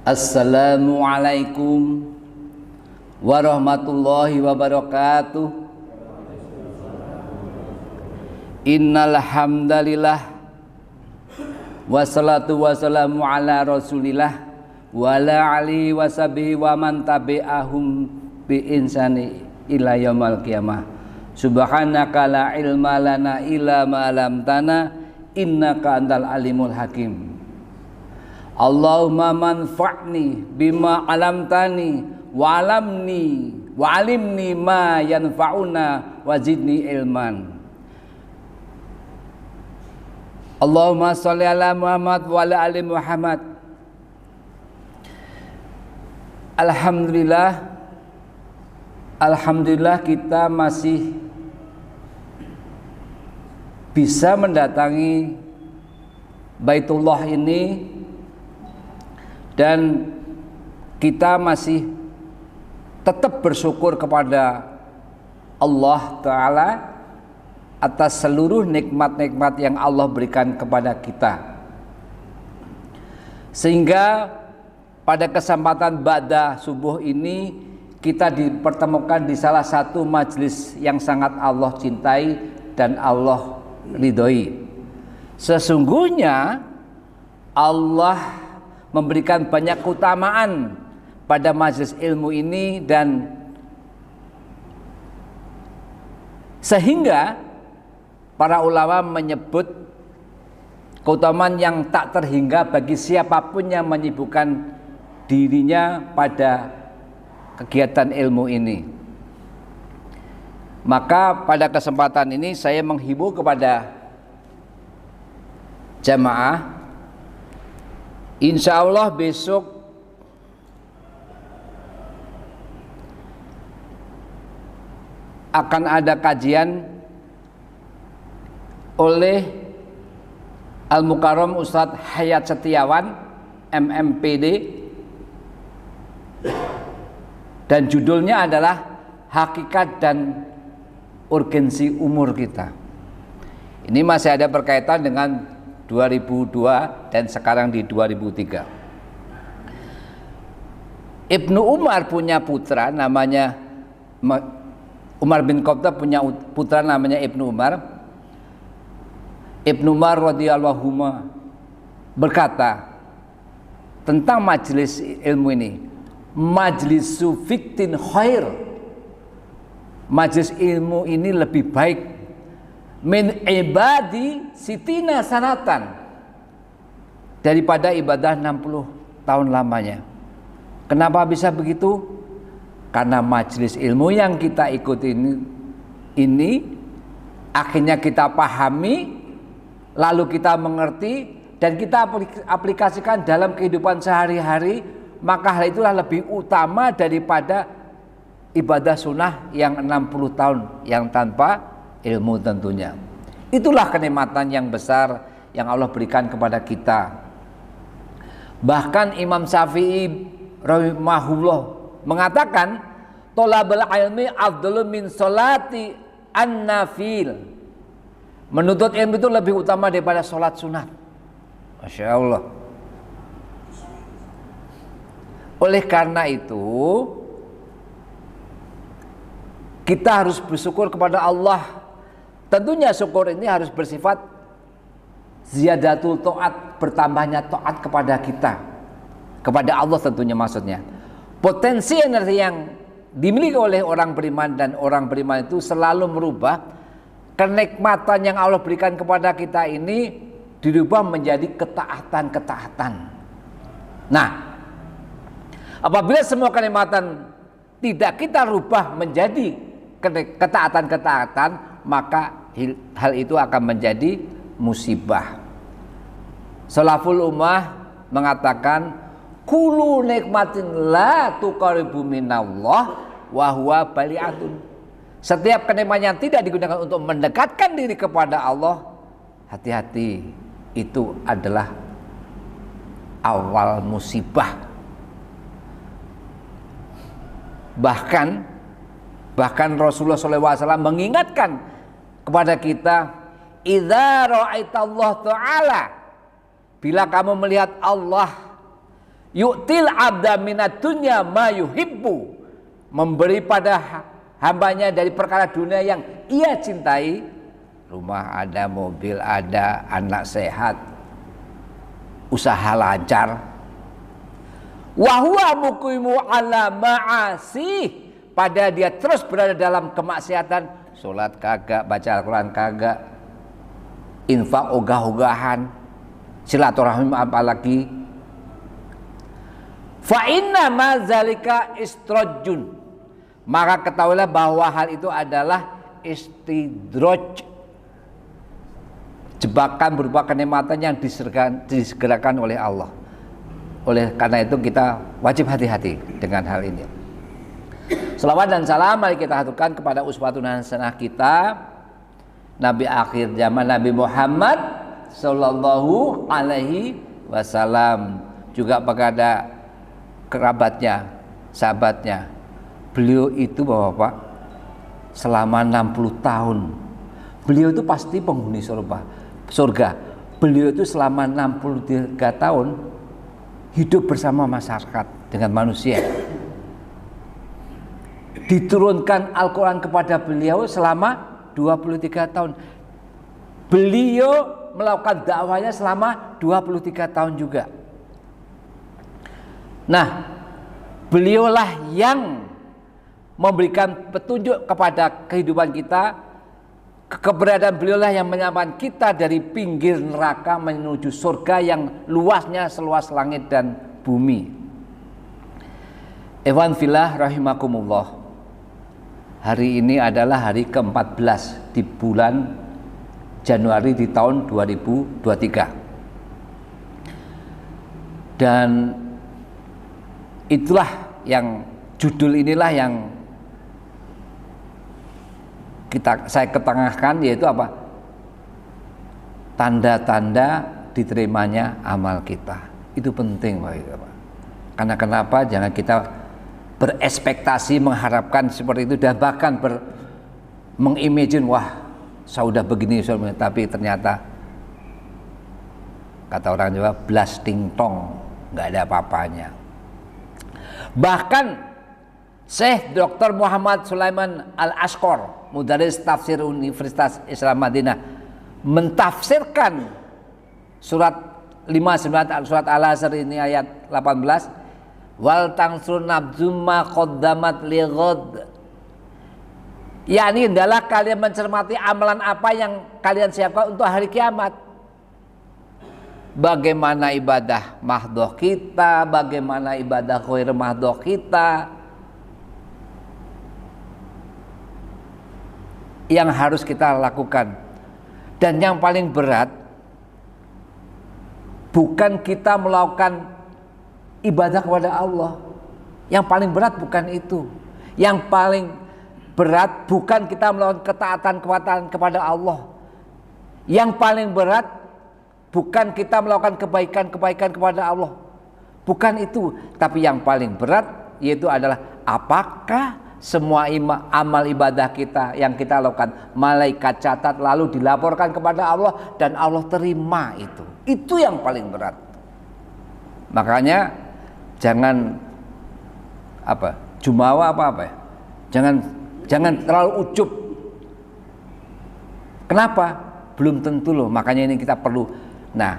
Assalamualaikum warahmatullahi wabarakatuh. Innal hamdalillah wassalatu wassalamu ala rasulillah wa ala alihi washabihi wa man tabi'ahum bi insani ila yaumil qiyamah. Subhanaka la ilma lana illa ma 'allamtana innaka antal alimul hakim. Allahumma manfa'ni bima 'allamtani wa 'alimni ma yanfa'una wa zidni ilman. Allahumma sholli ala Muhammad wa ala ali Muhammad. Alhamdulillah kita masih bisa mendatangi Baitullah ini dan kita masih tetap bersyukur kepada Allah Ta'ala atas seluruh nikmat-nikmat yang Allah berikan kepada kita, sehingga pada kesempatan ba'da subuh ini kita dipertemukan di salah satu majelis yang sangat Allah cintai dan Allah ridhoi. Sesungguhnya Allah memberikan banyak keutamaan pada majelis ilmu ini, dan sehingga para ulama menyebut keutamaan yang tak terhingga bagi siapapun yang menyibukkan dirinya pada kegiatan ilmu ini. Maka pada kesempatan ini saya menghimbau kepada jamaah, insya Allah besok akan ada kajian oleh Al-Mukarram Ustadz Hayat Setiawan MMPD, dan judulnya adalah Hakikat dan Urgensi Umur Kita. Ini masih ada berkaitan dengan 2002 dan sekarang di 2003. Ibnu Umar punya putra namanya Umar bin Khattab, punya putra namanya Ibnu Umar. Ibnu Umar radhiyallahu anhu berkata tentang majelis ilmu ini, majlisu fiktin khair, majelis ilmu ini lebih baik min ibadi sitina sanatan, daripada ibadah 60 tahun lamanya. Kenapa bisa begitu? Karena majelis ilmu yang kita ikuti ini akhirnya kita pahami, lalu kita mengerti dan kita aplikasikan dalam kehidupan sehari-hari, maka hal itulah lebih utama daripada ibadah sunnah yang 60 tahun yang tanpa ilmu tentunya. Itulah kenikmatan yang besar yang Allah berikan kepada kita. Bahkan Imam Syafi'i rahimahullah mengatakan, tolabul ilmi afdalu min sholati an-nafil. Menuntut ilmu itu lebih utama daripada sholat sunat. Masya Allah. Oleh karena itu kita harus bersyukur kepada Allah. Tentunya syukur ini harus bersifat ziyadatul ta'at, bertambahnya taat kepada kita, kepada Allah tentunya maksudnya. Potensi energi yang dimiliki oleh orang beriman, dan orang beriman itu selalu merubah kenikmatan yang Allah berikan kepada kita ini, dirubah menjadi ketaatan-ketaatan. Nah, apabila semua kenikmatan tidak kita rubah menjadi ketaatan-ketaatan, maka hal itu akan menjadi musibah. Salaful ummah mengatakan, kullu nikmatin la tuqaribu minallah wa huwa bali'atun. Setiap kenikmatan yang tidak digunakan untuk mendekatkan diri kepada Allah, hati-hati, itu adalah awal musibah. Bahkan Rasulullah SAW mengingatkan kepada kita, idza ra'aitallah ta'ala, bila kamu melihat Allah yu'til abda minad dunya ma yuhibbu, memberi pada hambanya dari perkara dunia yang ia cintai. Rumah ada, mobil ada, anak sehat, usaha lancar. Wa huwa muqimu ala ma'asi, pada dia terus berada dalam kemaksiatan, salat kagak, baca Al-Quran kagak, infak ogah-ogahan, silaturahim apalagi. Fa inna ma zalika istrajun, maka ketahuilah bahwa hal itu adalah istidraj, jebakan berupa kenikmatan yang disegerakan oleh Allah. Oleh karena itu kita wajib hati-hati dengan hal ini. Selawat dan salam mari kita haturkan kepada uswatun hasanah kita, Nabi akhir zaman, Nabi Muhammad sallallahu alaihi wasallam, juga kepada kerabatnya, sahabatnya. Beliau itu Bapak selama 60 tahun. Beliau itu pasti penghuni surga. Beliau itu selama 63 tahun hidup bersama masyarakat dengan manusia. Diturunkan Al-Quran kepada beliau selama 23 tahun. Beliau melakukan dakwahnya selama 23 tahun juga. Nah, beliaulah yang memberikan petunjuk kepada kehidupan kita. Keberadaan beliaulah yang menyampaikan kita dari pinggir neraka menuju surga yang luasnya seluas langit dan bumi. Ikhwan fillah rahimakumullah. Hari ini adalah hari ke-14 di bulan Januari di tahun 2023. Dan itulah yang judul inilah yang saya ketengahkan, yaitu apa? Tanda-tanda diterimanya amal kita. Itu penting Bapak. Karena kenapa? Jangan kita berespektasi mengharapkan seperti itu dan bahkan mengimagine, wah saya udah begini, tapi ternyata kata orang Jawa blasting tong, nggak ada apa-apanya. Bahkan Syekh Dr. Muhammad Sulaiman Al-Ashqar, Mudarris Tafsir Universitas Islam Madinah, mentafsirkan surat 59 surat Al-Asr ini ayat 18, wal tangsur nabzum ma qaddamat li ghad, yakni hendaklah kalian mencermati amalan apa yang kalian siapkan untuk hari kiamat. Bagaimana ibadah mahdoh kita, bagaimana ibadah ghair mahdoh kita, yang harus kita lakukan. Dan yang paling berat bukan kita melakukan ibadah kepada Allah. Yang paling berat bukan itu. Yang paling berat bukan kita melakukan ketaatan kepada Allah. Yang paling berat bukan kita melakukan kebaikan kepada Allah. Bukan itu. Tapi yang paling berat yaitu adalah apakah semua amal ibadah kita yang kita lakukan malaikat catat lalu dilaporkan kepada Allah dan Allah terima itu. Itu yang paling berat. Makanya jangan jumawa apa ya. Jangan terlalu ujub. Kenapa? Belum tentu loh. Makanya ini kita perlu. Nah,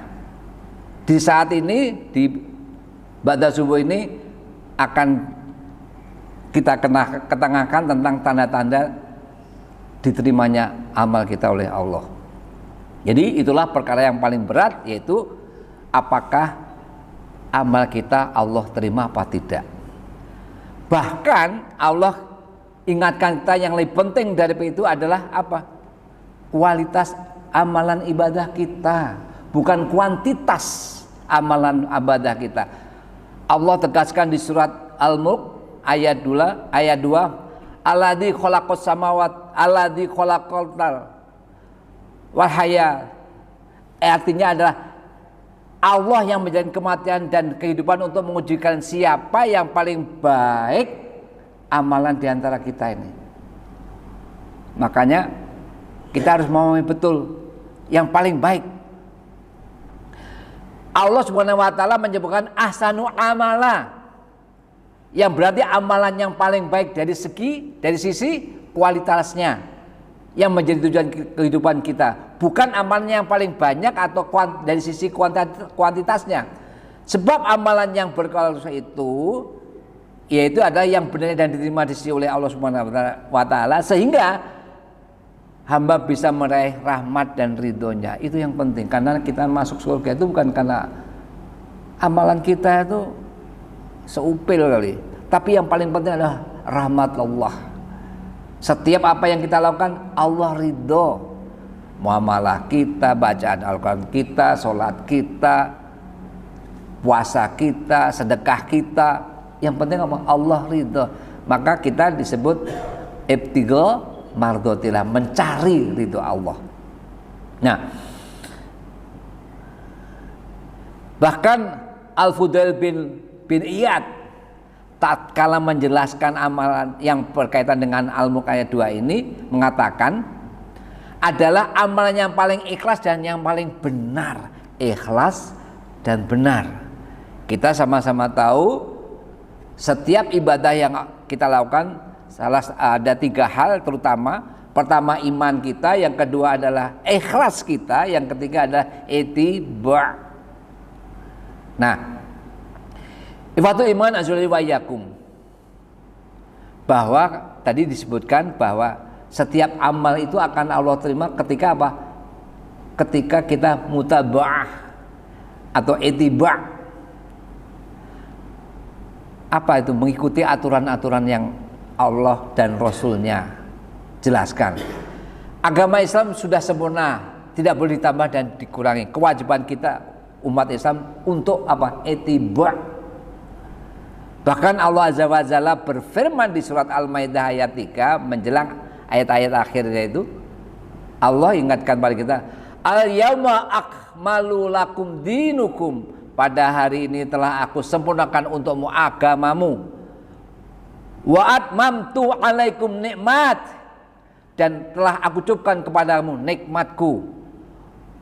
di saat ini di ba'da subuh ini akan kita ketengahkan tentang tanda-tanda diterimanya amal kita oleh Allah. Jadi itulah perkara yang paling berat, yaitu apakah amal kita Allah terima apa tidak. Bahkan Allah ingatkan kita yang lebih penting dari itu adalah apa? Kualitas amalan ibadah kita, bukan kuantitas amalan ibadah kita. Allah tegaskan di surat Al-Mulk ayat 2, alladzi khalaqas samawati alladzi khalaqal wahaya. Artinya adalah Allah yang menjadikan kematian dan kehidupan untuk mengujikan siapa yang paling baik amalan di antara kita ini. Makanya kita harus memahami betul yang paling baik. Allah Subhanahu wa taala menyebutkan ahsanu amala, yang berarti amalan yang paling baik dari sisi kualitasnya yang menjadi tujuan kehidupan kita, bukan amalan yang paling banyak atau dari sisi kuantitasnya. Sebab amalan yang berkualitas itu yaitu adalah yang benar dan diterima di sisi oleh Allah Subhanahu wa taala, sehingga hamba bisa meraih rahmat dan ridhonya. Itu yang penting, karena kita masuk surga itu bukan karena amalan kita itu seupil kali, tapi yang paling penting adalah rahmat Allah. Setiap apa yang kita lakukan Allah ridho, muamalah kita, bacaan Al-Quran kita, sholat kita, puasa kita, sedekah kita, yang penting Allah ridho. Maka kita disebut ibtigha mardhatillah, mencari ridho Allah. Nah, bahkan Al-Fudail bin Iyad tatkala menjelaskan amalan yang berkaitan dengan Al-Mulk ayat 2 ini mengatakan adalah amalan yang paling ikhlas dan yang paling benar. Ikhlas dan benar. Kita sama-sama tahu setiap ibadah yang kita lakukan ada 3 hal terutama. Pertama iman kita, yang kedua adalah ikhlas kita, yang ketiga adalah ittiba'. Nah, ifatul iman azuli wa yakum, bahwa tadi disebutkan bahwa setiap amal itu akan Allah terima ketika apa? Ketika kita mutaba'ah atau ittiba'. Apa itu? Mengikuti aturan-aturan yang Allah dan Rasulnya jelaskan. Agama Islam sudah sempurna, tidak boleh ditambah dan dikurangi. Kewajiban kita umat Islam untuk apa? Ittiba'. Bahkan Allah Azza wa Jalla berfirman di surat Al-Maidah ayat 3 menjelang ayat-ayat akhirnya itu, Allah ingatkan pada kita, al-yauma akmalu lakum dinukum, pada hari ini telah aku sempurnakan untukmu agamamu, wa atmamtu alaikum nikmat, dan telah aku cukupkan kepadamu nikmatku,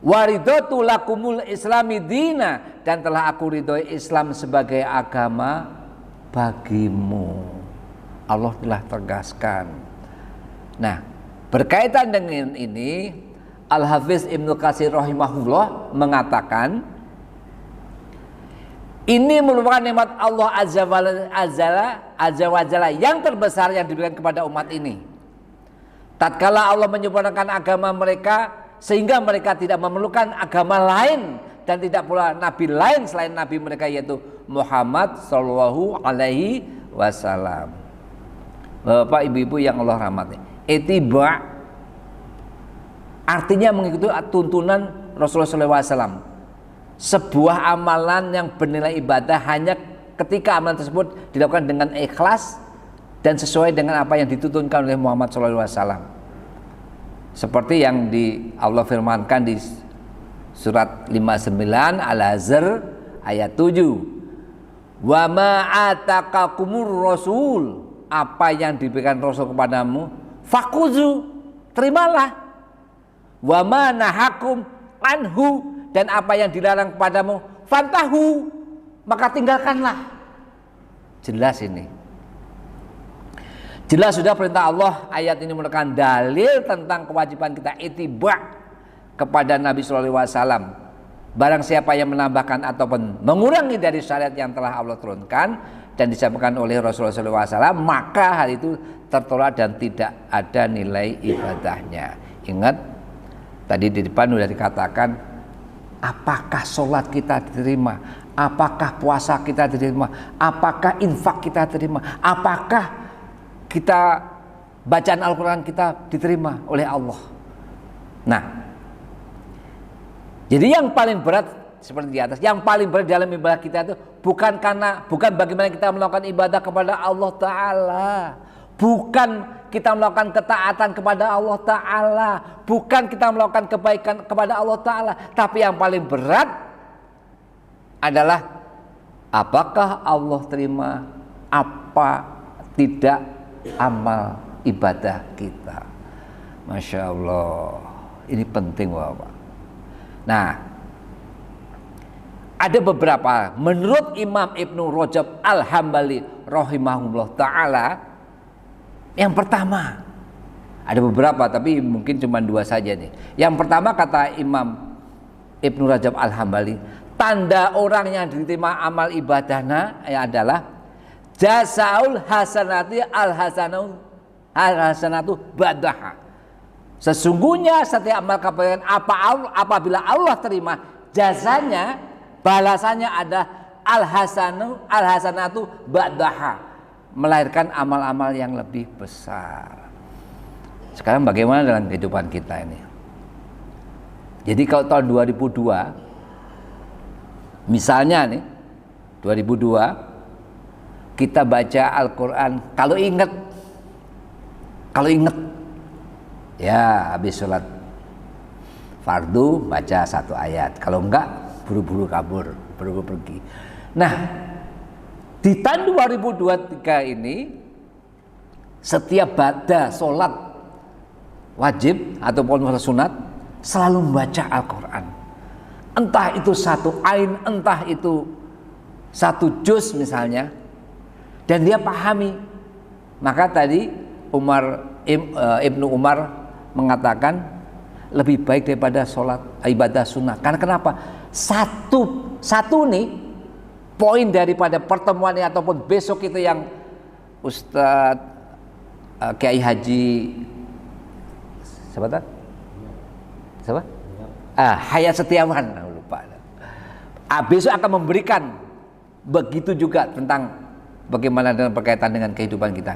wa ridatu lakumul islami dina, dan telah aku ridhoi Islam sebagai agama bagimu. Allah telah tegaskan. Nah, berkaitan dengan ini, Al-Hafiz Ibnu Katsir rahimahullah mengatakan ini merupakan nikmat Allah Azza wa Jalla yang terbesar yang diberikan kepada umat ini. Tatkala Allah menyempurnakan agama mereka sehingga mereka tidak memerlukan agama lain dan tidak pula nabi lain selain nabi mereka, yaitu Muhammad sallallahu alaihi wasallam. Bapak ibu-ibu yang Allah rahmati, ittiba' artinya mengikuti tuntunan Rasulullah sallallahu alaihi wasallam. Sebuah amalan yang bernilai ibadah hanya ketika amalan tersebut dilakukan dengan ikhlas dan sesuai dengan apa yang dituntunkan oleh Muhammad sallallahu alaihi wasallam. Seperti yang Allah firmankan di surat 59 Al-Azr ayat 7. Wa ma ataqakumur rasul, apa yang diberikan Rasul kepadamu, fakuzu, terimalah. Wa ma nahakum anhu, dan apa yang dilarang kepadamu, fantahu, maka tinggalkanlah. Jelas ini. Jelas sudah perintah Allah. Ayat ini merupakan dalil tentang kewajiban kita ittiba' kepada Nabi sallallahu alaihi wasallam. Barang siapa yang menambahkan ataupun mengurangi dari syariat yang telah Allah turunkan dan disampaikan oleh Rasulullah sallallahu alaihi wasallam, maka hal itu tertolak dan tidak ada nilai ibadahnya. Ingat, tadi di depan sudah dikatakan, apakah sholat kita diterima, apakah puasa kita diterima, apakah infak kita diterima, apakah kita bacaan Al-Quran kita diterima oleh Allah. Nah, jadi yang paling berat seperti di atas, yang paling berat dalam ibadah kita itu bukan bagaimana kita melakukan ibadah kepada Allah Ta'ala, bukan kita melakukan ketaatan kepada Allah Ta'ala, bukan kita melakukan kebaikan kepada Allah Ta'ala, tapi yang paling berat adalah apakah Allah terima apa tidak amal ibadah kita. Masya Allah, ini penting Bapak. Nah, ada beberapa. Menurut Imam Ibnu Rajab Al-Hambali rahimahullah ta'ala, yang pertama, ada beberapa tapi mungkin cuma 2 saja nih. Yang pertama kata Imam Ibnu Rajab Al-Hambali, tanda orang yang diterima amal ibadahnya adalah jazaul hasanati al-hasanatu ba'daha. Sesungguhnya setiap amal kebaikan apabila Allah terima, jasanya, balasannya ada al-hasanatu ba'daha, melahirkan amal-amal yang lebih besar. Sekarang bagaimana dalam kehidupan kita ini? Jadi kalau tahun 2002, misalnya nih 2002, kita baca Al-Quran, kalau ingat ya habis sholat fardu baca 1 ayat, kalau enggak buru-buru kabur, buru-buru pergi. Nah, di tahun 2023 ini setiap ba'da sholat wajib ataupun sunat selalu membaca Al-Quran, entah itu 1 ain, entah itu 1 juz misalnya, dan dia pahami. Maka tadi Ibnu Umar mengatakan lebih baik daripada sholat ibadah sunnah. Karena kenapa? Satu nih poin daripada pertemuan ini ataupun besok itu yang Ustadz Kiai Haji siapa? Hayat Setiawan, lupa. Besok akan memberikan begitu juga tentang bagaimana dengan berkaitan dengan kehidupan kita.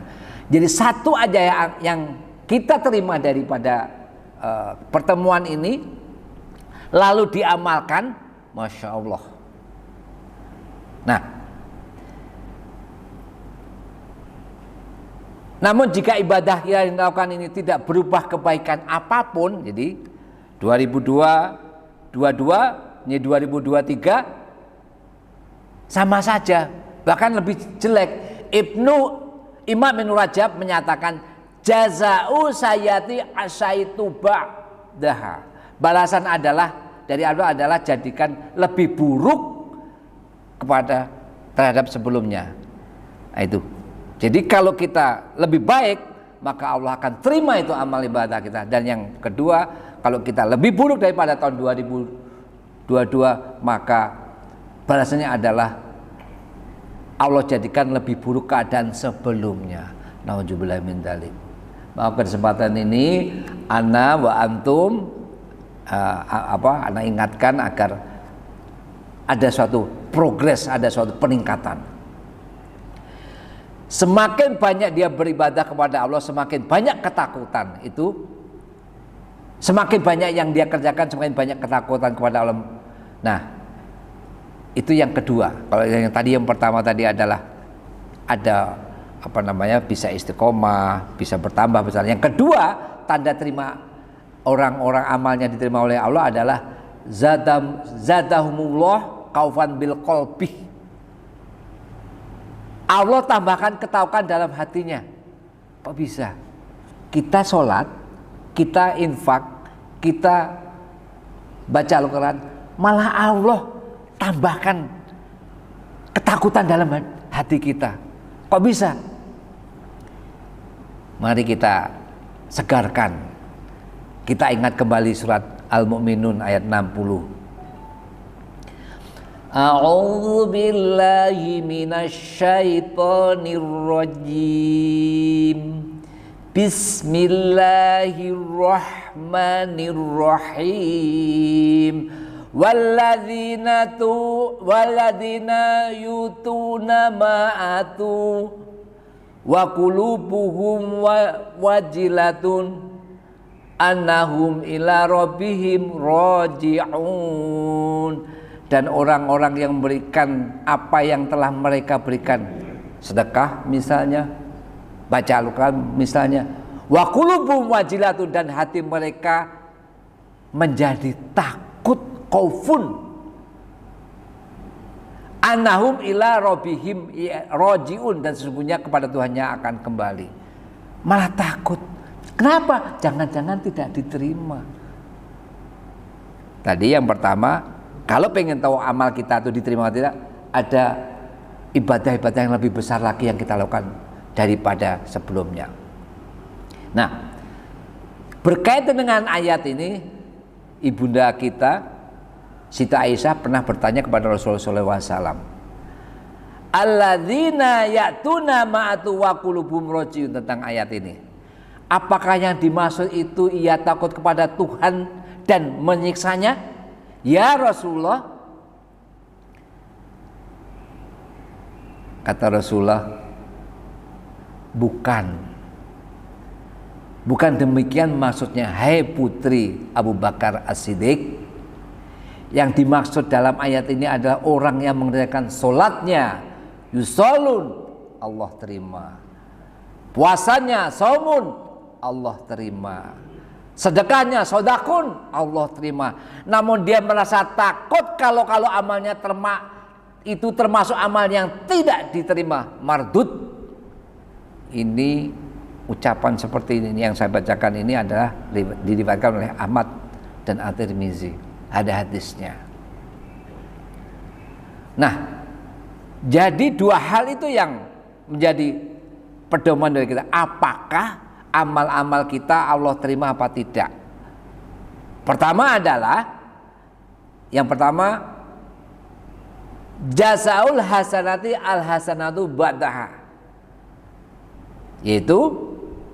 Jadi satu aja yang kita terima daripada pertemuan ini lalu diamalkan, Masya Allah. Nah, namun jika ibadah yang dilakukan ini tidak berubah kebaikan apapun, jadi 2022 ini 2023 sama saja, bahkan lebih jelek. Imam Ibnu Rajab menyatakan jaza'u sayati asaitu ba'daha. Balasan dari Allah adalah jadikan lebih buruk terhadap sebelumnya. Nah, itu. Jadi kalau kita lebih baik, maka Allah akan terima itu amal ibadah kita. Dan yang kedua, kalau kita lebih buruk daripada tahun 2022, maka balasannya adalah Allah jadikan lebih buruk keadaan sebelumnya. Nauzubillah min dzalik. Maka kesempatan ini ana wa antum ana ingatkan agar ada suatu progres, ada suatu peningkatan. Semakin banyak dia beribadah kepada Allah, semakin banyak ketakutan itu, semakin banyak yang dia kerjakan, semakin banyak ketakutan kepada Allah. Nah, itu yang kedua. Kalau yang tadi, yang pertama tadi adalah ada bisa istiqomah, bisa bertambah besar. Yang kedua, tanda terima orang-orang amalnya diterima oleh Allah adalah zadahumullah kaufan bil qalbi. Allah tambahkan ketakwaan dalam hatinya. Kok bisa? Kita sholat, kita infak, kita baca Al-Quran, malah Allah tambahkan ketakutan dalam hati kita. Kok bisa? Mari kita segarkan. Kita ingat kembali surat Al-Mu'minun ayat 60. A'udzu billahi minasyaitonir rajim. Bismillahirrahmanirrahim. Walladzina yutuna ma'atu wa qulubuhum wajilatun annahum ila rabbihim raji'un. Dan orang-orang yang memberikan apa yang telah mereka berikan, sedekah misalnya, baca Al-Quran misalnya, wa qulubuhum wajilatun, dan hati mereka menjadi takut, khaufun, annahum ila rabbihim raji'un, dan sesungguhnya kepada Tuhannya akan kembali. Malah takut. Kenapa? Jangan-jangan tidak diterima. Tadi yang pertama Kalau pengen tahu amal kita itu diterima atau tidak, ada ibadah-ibadah yang lebih besar lagi yang kita lakukan daripada sebelumnya. Nah, berkaitan dengan ayat ini, ibunda kita Siti Aisyah pernah bertanya kepada Rasulullah SAW, alladzina ya'tuna ma'atu wa qulubuhum rajiun, tentang ayat ini. Apakah yang dimaksud itu ia takut kepada Tuhan dan menyiksanya? Ya Rasulullah, kata Rasulullah, bukan demikian maksudnya, hai putri Abu Bakar As-Siddiq. Yang dimaksud dalam ayat ini adalah orang yang mengerjakan sholatnya, yusolun, Allah terima. Puasanya, saumun, Allah terima. Sedekahnya, sodakun, Allah terima. Namun dia merasa takut kalau amalnya itu termasuk amal yang tidak diterima, mardud. Ini ucapan seperti ini yang saya bacakan ini adalah diriwayatkan oleh Ahmad dan At-Tirmizi. Ada hadisnya. Nah, jadi dua hal itu yang menjadi pedoman dari kita. Apakah amal-amal kita Allah terima apa tidak? Yang pertama jazaul hasanati al hasanatu ba'daha, yaitu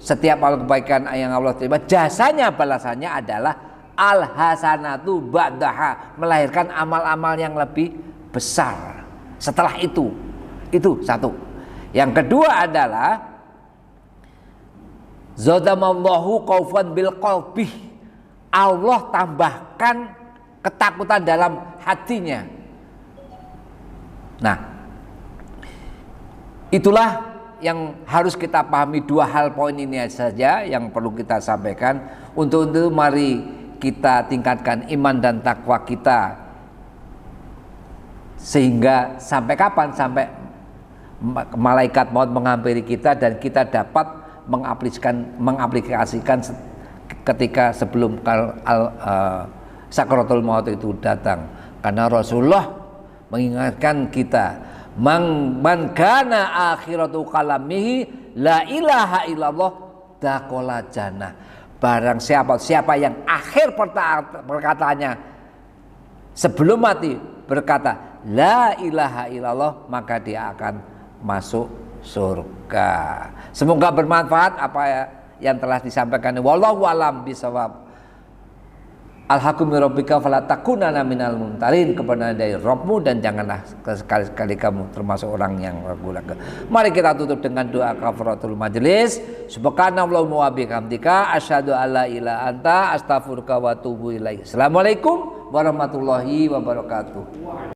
setiap amal kebaikan yang Allah terima, jasanya, balasannya adalah al hasanatu ba'daha, melahirkan amal-amal yang lebih besar setelah itu satu. Yang kedua adalah zadamallahu khaufan bil qalbi, Allah tambahkan ketakutan dalam hatinya. Nah, itulah yang harus kita pahami. Dua hal poin ini saja yang perlu kita sampaikan. Untuk itu mari kita tingkatkan iman dan takwa kita, sehingga sampai kapan? Sampai malaikat maut menghampiri kita dan kita dapat mengaplikasikan ketika sebelum sakaratul maut itu datang. Karena Rasulullah mengingatkan kita, man kana akhiratu kalamihi la ilaha illallah dakhala jannah. Barang siapa yang akhir perkataannya sebelum mati berkata la ilaha illallah, maka dia akan masuk surga. Semoga bermanfaat apa yang telah disampaikan. Wallahu a'lam bishawab. Alhaqqu rabbika fala takunanna minal mumtarin, kebenaran dari Rabbmu dan janganlah sekali-kali kamu termasuk orang yang ragu-ragu. Mari kita tutup dengan doa kafaratul majelis. Subhanallahumma wa bihamdika asyhadu alla ilaha anta astaghfiruka wa atubu ilaik. Assalamualaikum warahmatullahi wabarakatuh.